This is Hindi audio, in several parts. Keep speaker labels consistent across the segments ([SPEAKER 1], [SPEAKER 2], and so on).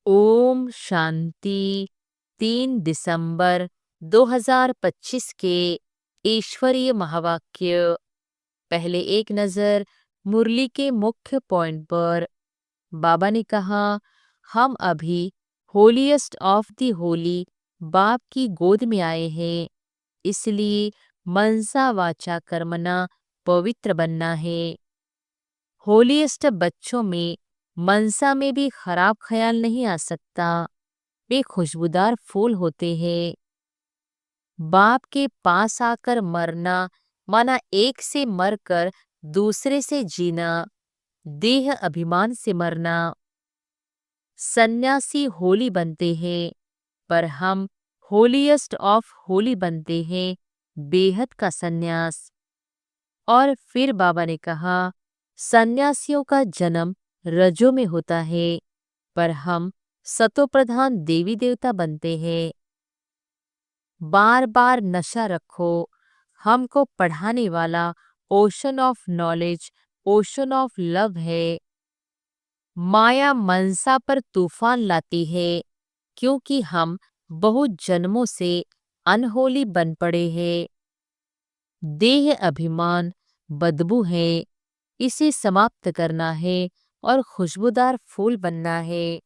[SPEAKER 1] ओम शांति। 3 दिसंबर 2025 के ईश्वरीय महावाक्य। पहले एक नजर मुरली के मुख्य पॉइंट पर। बाबा ने कहा, हम अभी होलीएस्ट ऑफ दी होली बाप की गोद में आए हैं, इसलिए मनसा वाचा कर्मना पवित्र बनना है। होलीएस्ट बच्चों में मनसा में भी खराब ख्याल नहीं आ सकता। वे खुशबूदार फूल होते हैं। बाप के पास आकर मरना माना एक से मरकर दूसरे से जीना, देह अभिमान से मरना। सन्यासी होली बनते हैं, पर हम होलीएस्ट ऑफ होली बनते हैं, बेहद का सन्यास। और फिर बाबा ने कहा, सन्यासियों का जन्म रजो में होता है, पर हम सतोप्रधान देवी देवता बनते हैं। बार बार नशा रखो, हमको पढ़ाने वाला ocean of knowledge, ocean of love है। माया मनसा पर तूफान लाती है, क्योंकि हम बहुत जन्मों से अनहोली बन पड़े हैं। देह अभिमान बदबू है, इसे समाप्त करना है और खुशबूदार फूल बनना है।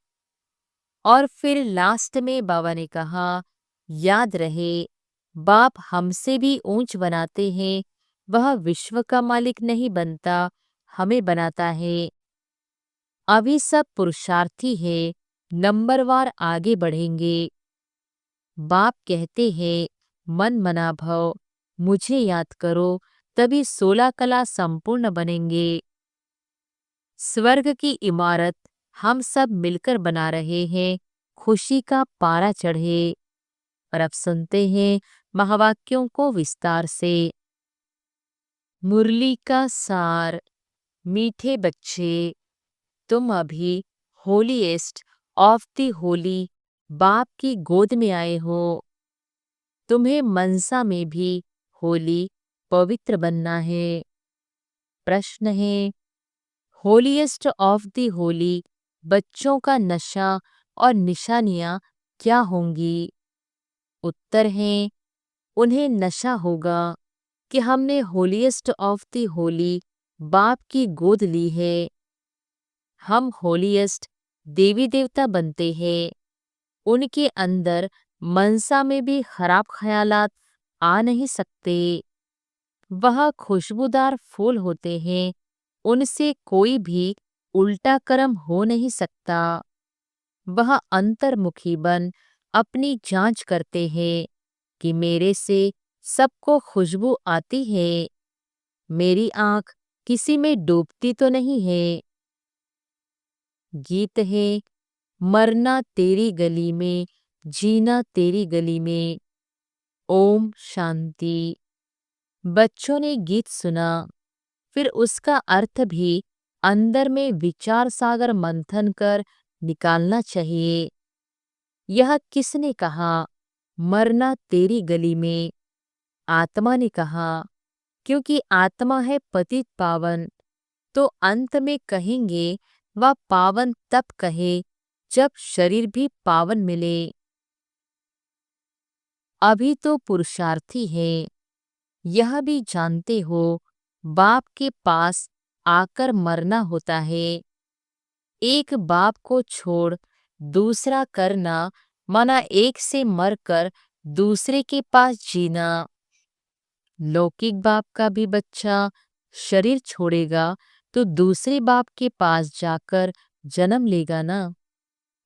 [SPEAKER 1] और फिर लास्ट में बाबा ने कहा, याद रहे बाप हमसे भी ऊंच बनाते हैं, वह विश्व का मालिक नहीं बनता, हमें बनाता है। अभी सब पुरुषार्थी है, नंबरवार आगे बढ़ेंगे। बाप कहते हैं, मन मना भव, मुझे याद करो, तभी 16 कला संपूर्ण बनेंगे। स्वर्ग की इमारत हम सब मिलकर बना रहे हैं, खुशी का पारा चढ़े। और अब सुनते हैं महावाक्यों को विस्तार से। मुरली का सार। मीठे बच्चे, तुम अभी होलीएस्ट ऑफ दी होली बाप की गोद में आए हो। तुम्हें मनसा में भी होली पवित्र बनना है। प्रश्न है, होलीएस्ट ऑफ दी होली बच्चों का नशा और निशानियां क्या होंगी? उत्तर है, उन्हें नशा होगा कि हमने होलीएस्ट ऑफ दी होली बाप की गोद ली है। हम होलीएस्ट देवी देवता बनते हैं। उनके अंदर मनसा में भी खराब ख्यालात आ नहीं सकते। वह खुशबूदार फूल होते हैं, उनसे कोई भी उल्टा कर्म हो नहीं सकता। वह अंतर्मुखी बन अपनी जांच करते हैं कि मेरे से सबको खुशबू आती है, मेरी आंख किसी में डूबती तो नहीं है। गीत है, मरना तेरी गली में, जीना तेरी गली में। ओम शांति। बच्चों ने गीत सुना, फिर उसका अर्थ भी अंदर में विचार सागर मंथन कर निकालना चाहिए। यह किसने कहा, मरना तेरी गली में? आत्मा ने कहा, क्योंकि आत्मा है पतित पावन, तो अंत में कहेंगे वह पावन तब कहे जब शरीर भी पावन मिले। अभी तो पुरुषार्थी है, यह भी जानते हो बाप के पास आकर मरना होता है। एक बाप को छोड़ दूसरा करना माना एक से मरकर दूसरे के पास जीना। लौकिक बाप का भी बच्चा शरीर छोड़ेगा तो दूसरे बाप के पास जाकर जन्म लेगा ना।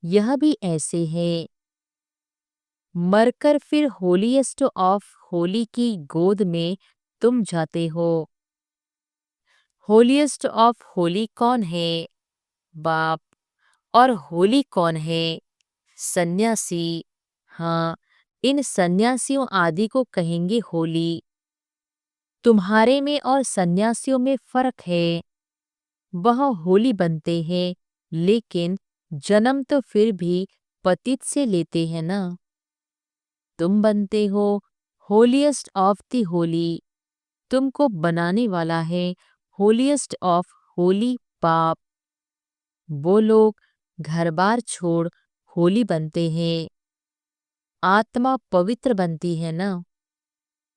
[SPEAKER 1] यह भी ऐसे है। मरकर फिर होलीएस्ट ऑफ होली की गोद में तुम जाते हो। होलीएस्ट ऑफ होली कौन है? बाप। और होली कौन है? सन्यासी। हाँ, इन सन्यासियों आदि को कहेंगे होली। तुम्हारे में और सन्यासियों में फर्क है। वह होली बनते हैं, लेकिन जन्म तो फिर भी पतित से लेते हैं ना। तुम बनते हो होलीएस्ट ऑफ दी होली। तुमको बनाने वाला है होलीएस्ट ऑफ होली बाप। वो लोग घर बार छोड़ होली बनते हैं, आत्मा पवित्र बनती है ना।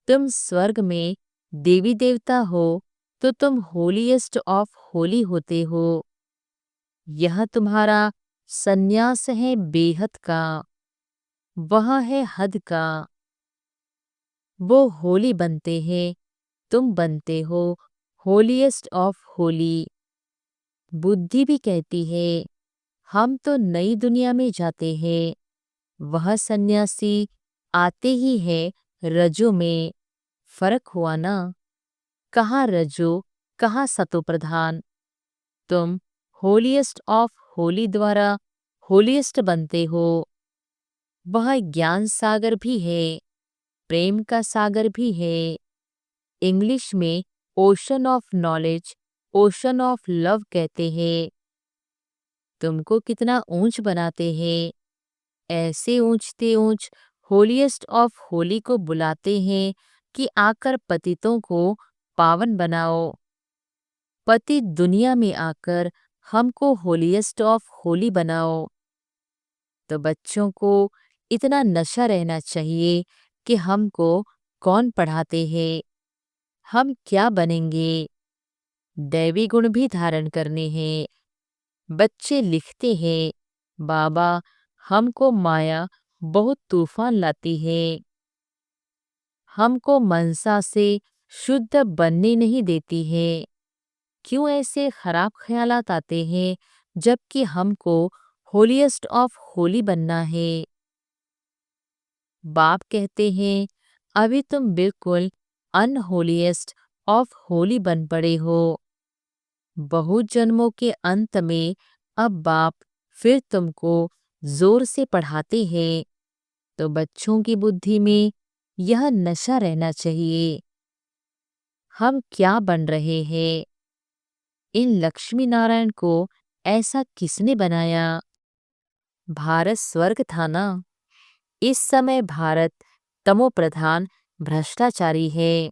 [SPEAKER 1] तुम स्वर्ग में देवी देवता हो तो तुम होलीएस्ट ऑफ होली होते हो। यह तुम्हारा संन्यास है बेहद का, वह है हद का। वो होली बनते हैं, तुम बनते हो होलीएस्ट ऑफ होली। बुद्धि भी कहती है हम तो नई दुनिया में जाते हैं, वह सन्यासी आते ही है रजो में। फर्क हुआ ना, कहाँ रजो कहाँ सतो प्रधान। तुम होलीएस्ट ऑफ होली द्वारा होलीएस्ट बनते हो। वह ज्ञान सागर भी है, प्रेम का सागर भी है। इंग्लिश में ocean of knowledge, ocean of love कहते हैं। तुमको कितना ऊंच बनाते हैं, ऐसे ऊंचते ऊंच होलीएस्ट ऑफ होली को बुलाते हैं कि आकर पतितों को पावन बनाओ। पति दुनिया में आकर हमको होलीएस्ट ऑफ होली बनाओ। तो बच्चों को इतना नशा रहना चाहिए कि हमको कौन पढ़ाते हैं, हम क्या बनेंगे। दैवी गुण भी धारण करने हैं। बच्चे लिखते हैं, बाबा हमको माया बहुत तूफान लाती है, हमको मनसा से शुद्ध बनने नहीं देती है। क्यों ऐसे खराब ख्यालात आते हैं जबकि हमको होलीएस्ट ऑफ होली बनना है। बाप कहते हैं अभी तुम बिल्कुल अनहोलीएस्ट ऑफ होली बन पड़े हो। बहुत जन्मों के अंत में अब बाप फिर तुमको जोर से पढ़ाते हैं। तो बच्चों की बुद्धि में यह नशा रहना चाहिए, हम क्या बन रहे हैं। इन लक्ष्मी नारायण को ऐसा किसने बनाया। भारत स्वर्ग था ना, इस समय भारत तमो प्रधान भ्रष्टाचारी है।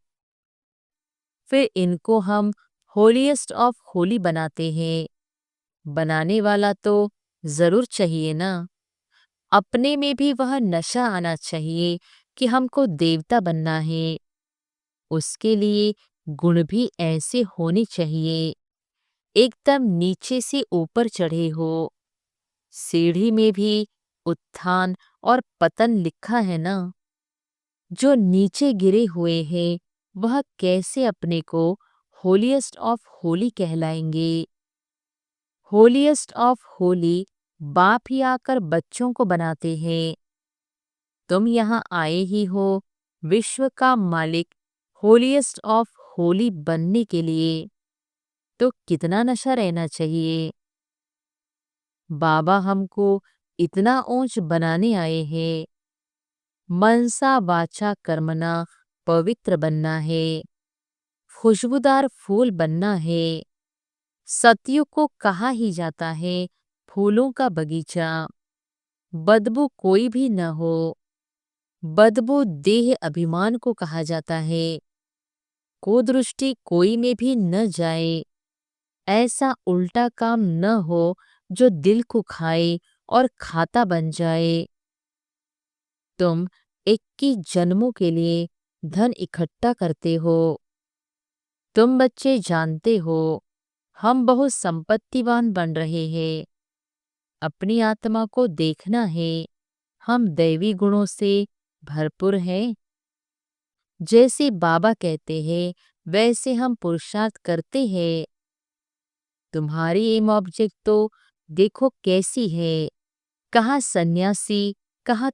[SPEAKER 1] फिर इनको हम होलीएस्ट ऑफ होली बनाते हैं। बनाने वाला तो जरूर चाहिए ना। अपने में भी वह नशा आना चाहिए कि हमको देवता बनना है। उसके लिए गुण भी ऐसे होने चाहिए, एकदम नीचे से ऊपर चढ़े हो। सीढ़ी में भी उत्थान और पतन लिखा है ना। जो नीचे गिरे हुए हैं वह कैसे अपने को होलीएस्ट ऑफ होली कहलाएंगे। होलीएस्ट ऑफ होली बाप ही आकर बच्चों को बनाते हैं। तुम यहाँ आए ही हो विश्व का मालिक होलीएस्ट ऑफ होली बनने के लिए। तो कितना नशा रहना चाहिए। बाबा हमको इतना ऊंच बनाने आए हैं। मनसा वाचा कर्मना पवित्र बनना है, खुशबूदार फूल बनना है। सतयुग को कहा ही जाता है फूलों का बगीचा। बदबू कोई भी न हो, बदबू देह अभिमान को कहा जाता है। कुदृष्टि कोई में भी न जाए, ऐसा उल्टा काम न हो जो दिल को खाए और खाता बन जाए। तुम 21 जन्मों के लिए धन इकट्ठा करते हो। तुम बच्चे जानते हो हम बहुत संपत्तिवान बन रहे हैं। अपनी आत्मा को देखना है, हम दैवी गुणों से भरपूर हैं। जैसे बाबा कहते हैं वैसे हम पुरुषार्थ करते हैं। तुम्हारी एम ऑब्जेक्ट तो देखो कैसी है, कहाँ सन्यासी कहाँ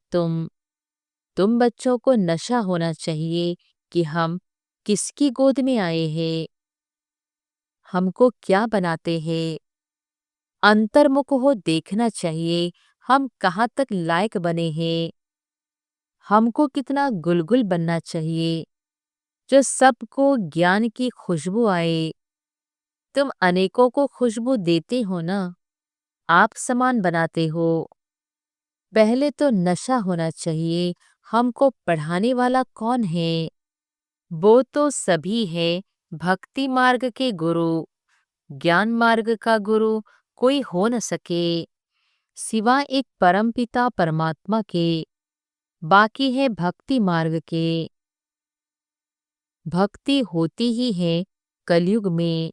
[SPEAKER 1] तुम बच्चों को नशा होना चाहिए कि हम किसकी गोद में आए हैं, हमको क्या बनाते हैं। अंतर्मुख हो देखना चाहिए हम कहाँ तक लायक बने हैं। हमको कितना गुलगुल बनना चाहिए जो सबको ज्ञान की खुशबू आए। तुम अनेकों को खुशबू देते हो ना, आप समान बनाते हो। पहले तो नशा होना चाहिए हमको पढ़ाने वाला कौन है। वो तो सभी है भक्ति मार्ग के गुरु। ज्ञान मार्ग का गुरु कोई हो न सके। सिवा एक परमपिता परमात्मा के, बाकी है भक्ति मार्ग के। भक्ति होती ही है कलयुग में,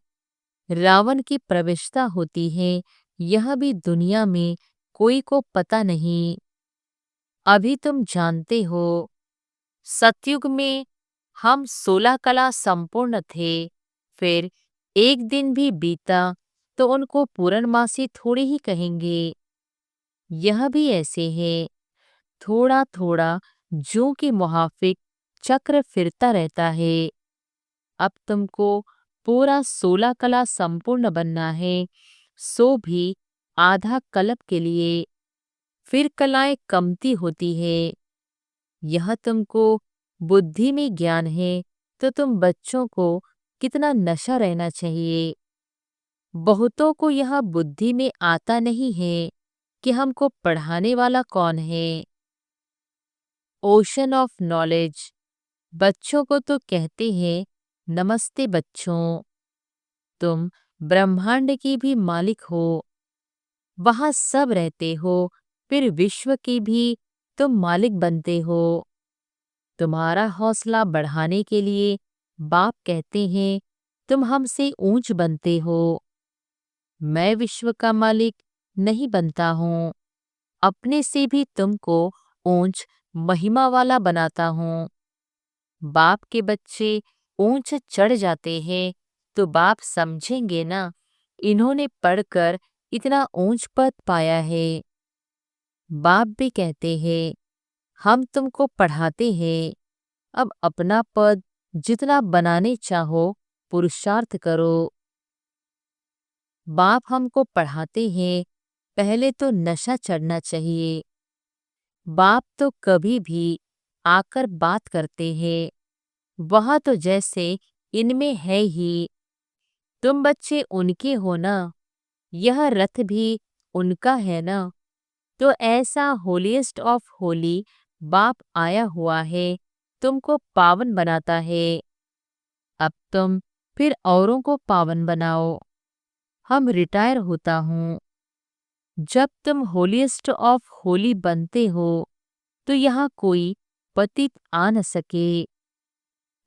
[SPEAKER 1] रावण की प्रविष्टा होती है यह भी दुनिया में कोई को पता नहीं। अभी तुम जानते हो, सतयुग में हम 16 कला संपूर्ण थे, फिर एक दिन भी बीता तो उनको पूर्णमासी थोड़ी ही कहेंगे। यह भी ऐसे है, थोड़ा थोड़ा ज्यों की मुहाफिक चक्र फिरता रहता है। अब तुमको पूरा 16 कला संपूर्ण बनना है, सो भी आधा कल्प के लिए। फिर कलाएं कमती होती है। यह तुमको बुद्धि में ज्ञान है तो तुम बच्चों को कितना नशा रहना चाहिए। बहुतों को यह बुद्धि में आता नहीं है कि हमको पढ़ाने वाला कौन है। ओशन ऑफ नॉलेज, बच्चों को तो कहते हैं नमस्ते बच्चों, तुम ब्रह्मांड की भी मालिक हो, वहां सब रहते हो, फिर विश्व की भी तुम मालिक बनते हो। तुम्हारा हौसला बढ़ाने के लिए बाप कहते हैं तुम हमसे ऊंच बनते हो। मैं विश्व का मालिक नहीं बनता हूँ, अपने से भी तुमको ऊंच महिमा वाला बनाता हूँ। बाप के बच्चे ऊंच चढ़ जाते हैं तो बाप समझेंगे ना, इन्होंने पढ़कर इतना ऊंच पद पाया है। बाप भी कहते हैं हम तुमको पढ़ाते हैं, अब अपना पद जितना बनाने चाहो पुरुषार्थ करो। बाप हमको पढ़ाते हैं पहले तो नशा चढ़ना चाहिए। बाप तो कभी भी आकर बात करते हैं, वह तो जैसे इनमें है ही। तुम बच्चे उनके हो ना, यह रथ भी उनका है ना। तो ऐसा होलीएस्ट ऑफ होली बाप आया हुआ है, तुमको पावन बनाता है। अब तुम फिर औरों को पावन बनाओ। हम रिटायर होता हूँ। जब तुम होलीएस्ट ऑफ होली बनते हो तो यहाँ कोई पतित आ न सके।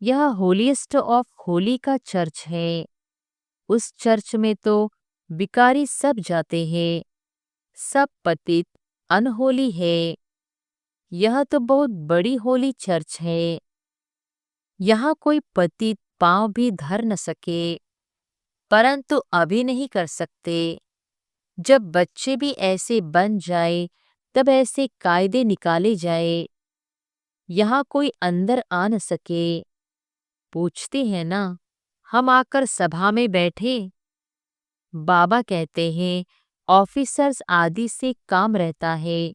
[SPEAKER 1] यह होलीएस्ट ऑफ होली का चर्च है। उस चर्च में तो विकारी सब जाते हैं, सब पतित अनहोली है। यह तो बहुत बड़ी होली चर्च है। यहाँ कोई पतित पांव भी धर न सके, परंतु अभी नहीं कर सकते। जब बच्चे भी ऐसे बन जाए तब ऐसे कायदे निकाले जाए, यहाँ कोई अंदर आ न सके। पूछते हैं ना, हम आकर सभा में बैठे। बाबा कहते हैं ऑफिसर्स आदि से काम रहता है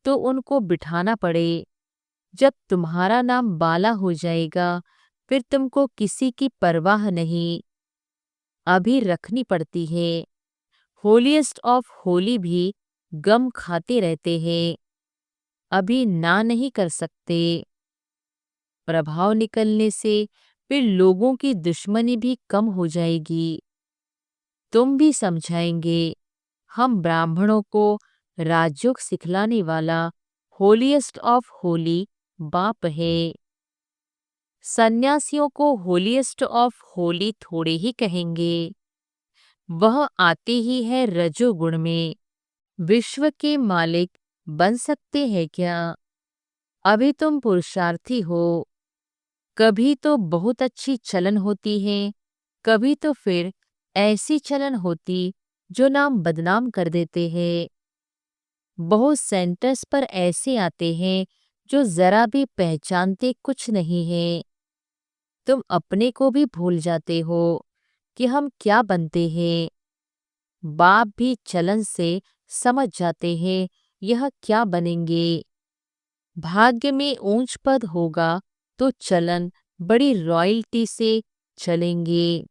[SPEAKER 1] तो उनको बिठाना पड़े। जब तुम्हारा नाम बाला हो जाएगा फिर तुमको किसी की परवाह नहीं, अभी रखनी पड़ती है। होलीएस्ट ऑफ होली भी गम खाते रहते हैं, अभी ना नहीं कर सकते। प्रभाव निकलने से फिर लोगों की दुश्मनी भी कम हो जाएगी। तुम भी समझाएंगे, हम ब्राह्मणों को राजयोग सिखलाने वाला होलीएस्ट ऑफ होली बाप है। सन्यासियों को होलीएस्ट ऑफ होली थोड़े ही कहेंगे, वह आते ही है रजोगुण में। विश्व के मालिक बन सकते हैं क्या? अभी तुम पुरुषार्थी हो। कभी तो बहुत अच्छी चलन होती है, कभी तो फिर ऐसी चलन होती जो नाम बदनाम कर देते हैं। बहुत सेंटर्स पर ऐसे आते हैं जो जरा भी पहचानते कुछ नहीं है। तुम अपने को भी भूल जाते हो कि हम क्या बनते हैं। बाप भी चलन से समझ जाते हैं यह क्या बनेंगे। भाग्य में ऊंच पद होगा तो चलन बड़ी रॉयल्टी से चलेंगे।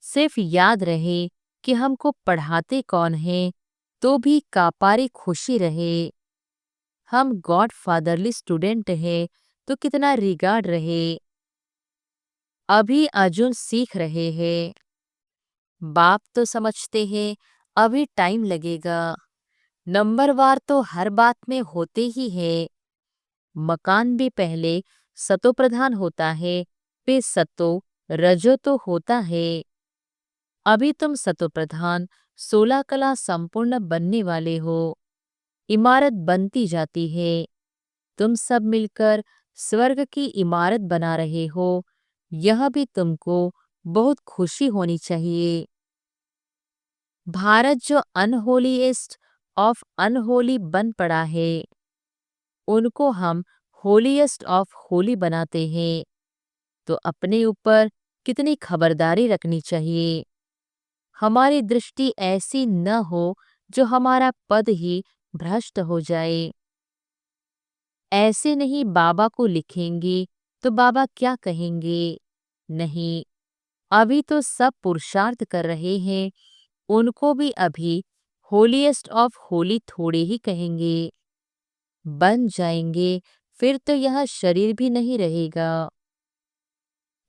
[SPEAKER 1] सिर्फ याद रहे कि हमको पढ़ाते कौन है, तो भी कापारी खुशी रहे। हम गॉड फादरली स्टूडेंट है तो कितना रिगार्ड रहे। अभी अर्जुन सीख रहे हैं, बाप तो समझते हैं अभी टाइम लगेगा। नंबरवार तो हर बात में होते ही है। मकान भी पहले सतो प्रधान होता है, फिर सतो रजो तो होता है। अभी तुम सतो प्रधान 16 कला संपूर्ण बनने वाले हो। इमारत बनती जाती है। तुम सब मिलकर स्वर्ग की इमारत बना रहे हो। यह भी तुमको बहुत खुशी होनी चाहिए। भारत जो अनहोलीएस्ट ऑफ अनहोली बन पड़ा है, उनको हम होलीएस्ट ऑफ होली बनाते हैं। तो अपने ऊपर कितनी खबरदारी रखनी चाहिए। हमारी दृष्टि ऐसी न हो जो हमारा पद ही भ्रष्ट हो जाए। ऐसे नहीं बाबा को लिखेंगे तो बाबा क्या कहेंगे? नहीं, अभी तो सब पुरुषार्थ कर रहे हैं, उनको भी अभी होलीएस्ट ऑफ होली थोड़े ही कहेंगे। बन जाएंगे फिर तो यह शरीर भी नहीं रहेगा।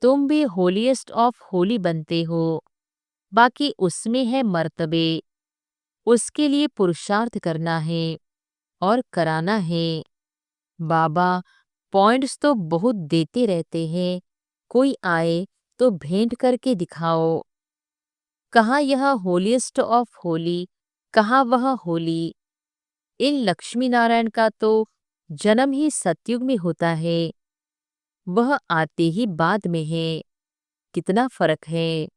[SPEAKER 1] तुम भी होलीएस्ट ऑफ होली बनते हो, बाकी उसमें है मर्तबे। उसके लिए पुरुषार्थ करना है और कराना है। बाबा पॉइंट्स तो बहुत देते रहते हैं, कोई आए तो भेंट करके दिखाओ। कहाँ यह होलीएस्ट ऑफ होली, कहाँ वह होली। इन लक्ष्मी नारायण का तो जन्म ही सतयुग में होता है, वह आते ही बाद में है। कितना फर्क है।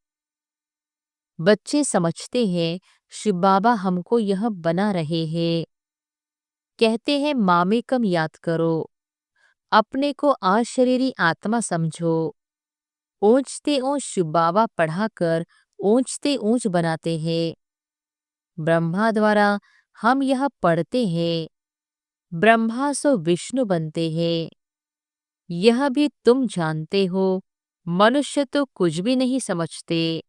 [SPEAKER 1] बच्चे समझते हैं शिव बाबा हमको यह बना रहे हैं। कहते हैं मामे कम याद करो, अपने को अशरीरी आत्मा समझो। ऊंचते ऊंच शिव बाबा पढ़ाकर ऊंचते ऊंच बनाते हैं। ब्रह्मा द्वारा हम यह पढ़ते हैं, ब्रह्मा सो विष्णु बनते हैं। यह भी तुम जानते हो, मनुष्य तो कुछ भी नहीं समझते।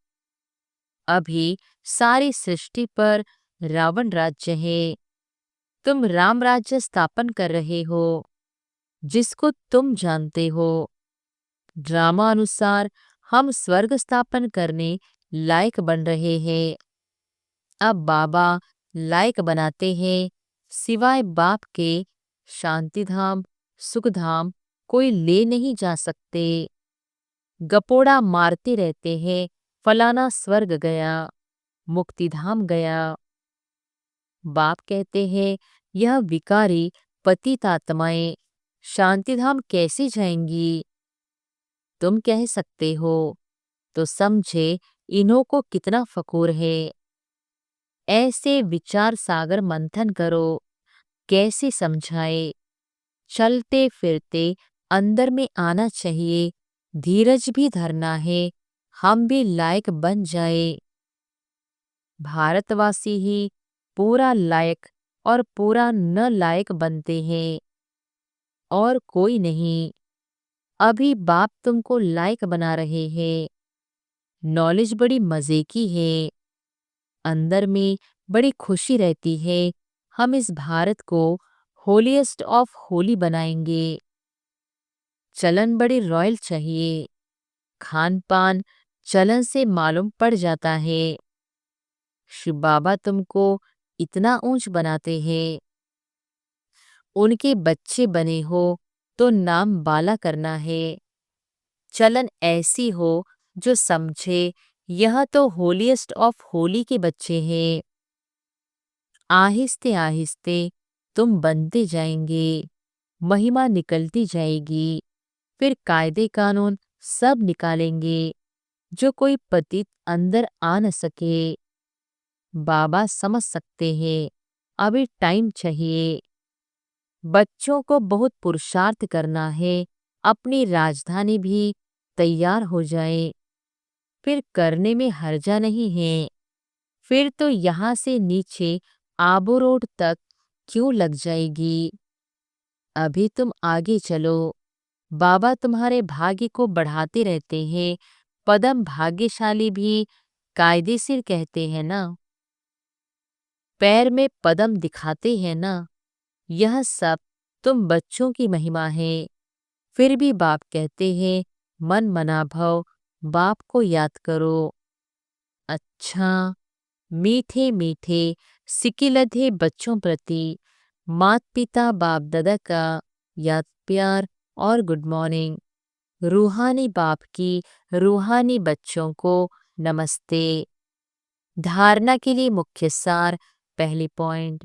[SPEAKER 1] अभी सारी सृष्टि पर रावण राज्य है, तुम राम राज्य स्थापन कर रहे हो, जिसको तुम जानते हो। ड्रामा अनुसार हम स्वर्ग स्थापन करने लायक बन रहे हैं। अब बाबा लायक बनाते हैं, सिवाय बाप के शांतिधाम सुखधाम कोई ले नहीं जा सकते। गपोड़ा मारते रहते हैं, फलाना स्वर्ग गया, मुक्तिधाम गया। बाप कहते हैं यह विकारी पतित आत्माएं शांतिधाम कैसे जाएंगी? तुम कह सकते हो, तो समझे इन्हों को कितना फकूर है। ऐसे विचार सागर मंथन करो, कैसे समझाए। चलते फिरते अंदर में आना चाहिए, धीरज भी धरना है, हम भी लायक बन जाए। भारतवासी ही पूरा लायक और पूरा न लायक बनते हैं, और कोई नहीं। अभी बाप तुमको लायक बना रहे हैं। नॉलेज बड़ी मजे की है, अंदर में बड़ी खुशी रहती है। हम इस भारत को होलीएस्ट ऑफ होली बनाएंगे। चलन बड़ी रॉयल चाहिए, खान पान चलन से मालूम पड़ जाता है। शिव बाबा तुमको इतना ऊंच बनाते हैं, उनके बच्चे बने हो तो नाम बाला करना है। चलन ऐसी हो जो समझे यह तो होलीएस्ट ऑफ होली के बच्चे हैं। आहिस्ते आहिस्ते तुम बनते जाएंगे, महिमा निकलती जाएगी। फिर कायदे कानून सब निकालेंगे, जो कोई पतित अंदर आ न सके। बाबा समझ सकते हैं, अभी टाइम चाहिए। बच्चों को बहुत पुरुषार्थ करना है, अपनी राजधानी भी तैयार हो जाए। फिर करने में हर्जा नहीं है। फिर तो यहाँ से नीचे आबू रोड तक क्यों लग जाएगी। अभी तुम आगे चलो, बाबा तुम्हारे भाग्य को बढ़ाते रहते हैं। पदम भाग्यशाली भी कायदेशीर कहते हैं ना, पैर में पदम दिखाते हैं ना। यह सब तुम बच्चों की महिमा है। फिर भी बाप कहते हैं मन मना भव, बाप को याद करो। अच्छा, मीठे मीठे सिकिलधे बच्चों प्रति माता पिता बाप दादा का याद प्यार और गुड मॉर्निंग। रूहानी बाप की रूहानी बच्चों को नमस्ते। धारणा के लिए मुख्य सार। पहली पॉइंट,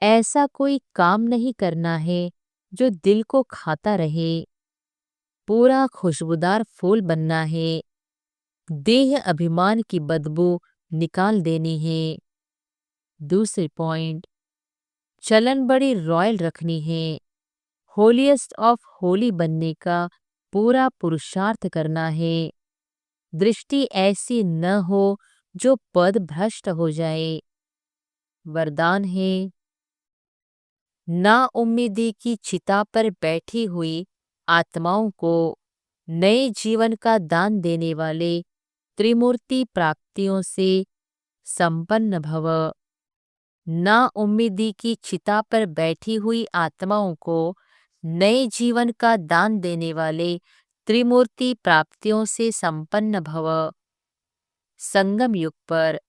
[SPEAKER 1] ऐसा कोई काम नहीं करना है जो दिल को खाता रहे। पूरा खुशबूदार फूल बनना है। देह अभिमान की बदबू निकाल देनी है। दूसरी पॉइंट, चलन बड़ी रॉयल रखनी है। होलीएस्ट ऑफ होली बनने का पूरा पुरुषार्थ करना है। दृष्टि ऐसी न हो जो पद भ्रष्ट हो जाए। वरदान है, ना उम्मीदी की चिता पर बैठी हुई आत्माओं को नए जीवन का दान देने वाले त्रिमूर्ति प्राप्तियों से संपन्न भव। ना उम्मीदी की चिता पर बैठी हुई आत्माओं को नए जीवन का दान देने वाले त्रिमूर्ति प्राप्तियों से संपन्न भव। संगम युग पर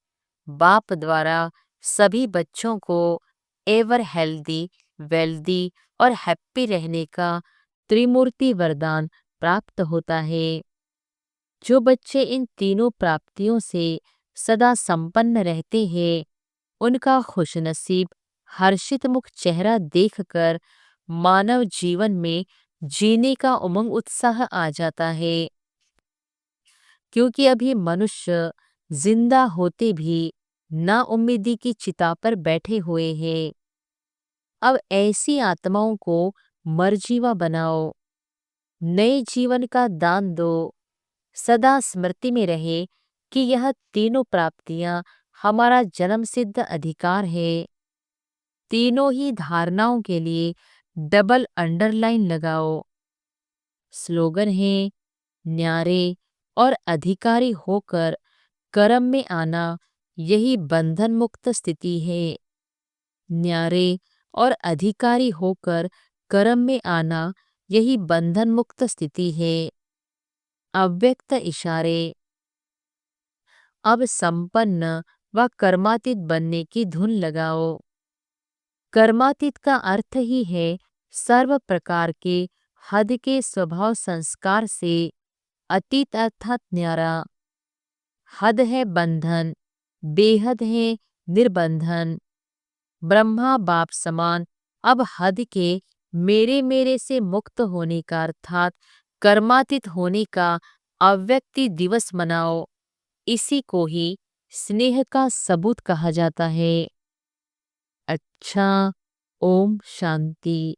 [SPEAKER 1] बाप द्वारा सभी बच्चों को एवर हेल्दी, वेल्दी और हैप्पी रहने का त्रिमूर्ति वरदान प्राप्त होता है। जो बच्चे इन तीनों प्राप्तियों से सदा संपन्न रहते हैं, उनका खुशनसीब हर्षित मुख चेहरा देखकर मानव जीवन में जीने का उमंग उत्साह आ जाता है। क्योंकि अभी मनुष्य जिंदा होते भी ना उम्मीदी की चिता पर बैठे हुए हैं। अब ऐसी आत्माओं को मरजीवा बनाओ, नए जीवन का दान दो। सदा स्मृति में रहे कि यह तीनों प्राप्तियां हमारा जन्म सिद्ध अधिकार है। तीनों ही धारणाओं के लिए डबल अंडरलाइन लगाओ। स्लोगन है, न्यारे और अधिकारी होकर कर्म में आना यही बंधन मुक्त स्थिति है। न्यारे और अधिकारी होकर कर्म में आना यही बंधन मुक्त स्थिति है। अव्यक्त इशारे। अब संपन्न व कर्मातीत बनने की धुन लगाओ। कर्मातीत का अर्थ ही है सर्व प्रकार के हद के स्वभाव संस्कार से अतीत अर्थात न्यारा। हद है बंधन, बेहद है निर्बंधन। ब्रह्मा बाप समान अब हद के मेरे मेरे से मुक्त होने का अर्थात कर्मातीत होने का अव्यक्ति दिवस मनाओ। इसी को ही स्नेह का सबूत कहा जाता है। अच्छा, ओम शांति।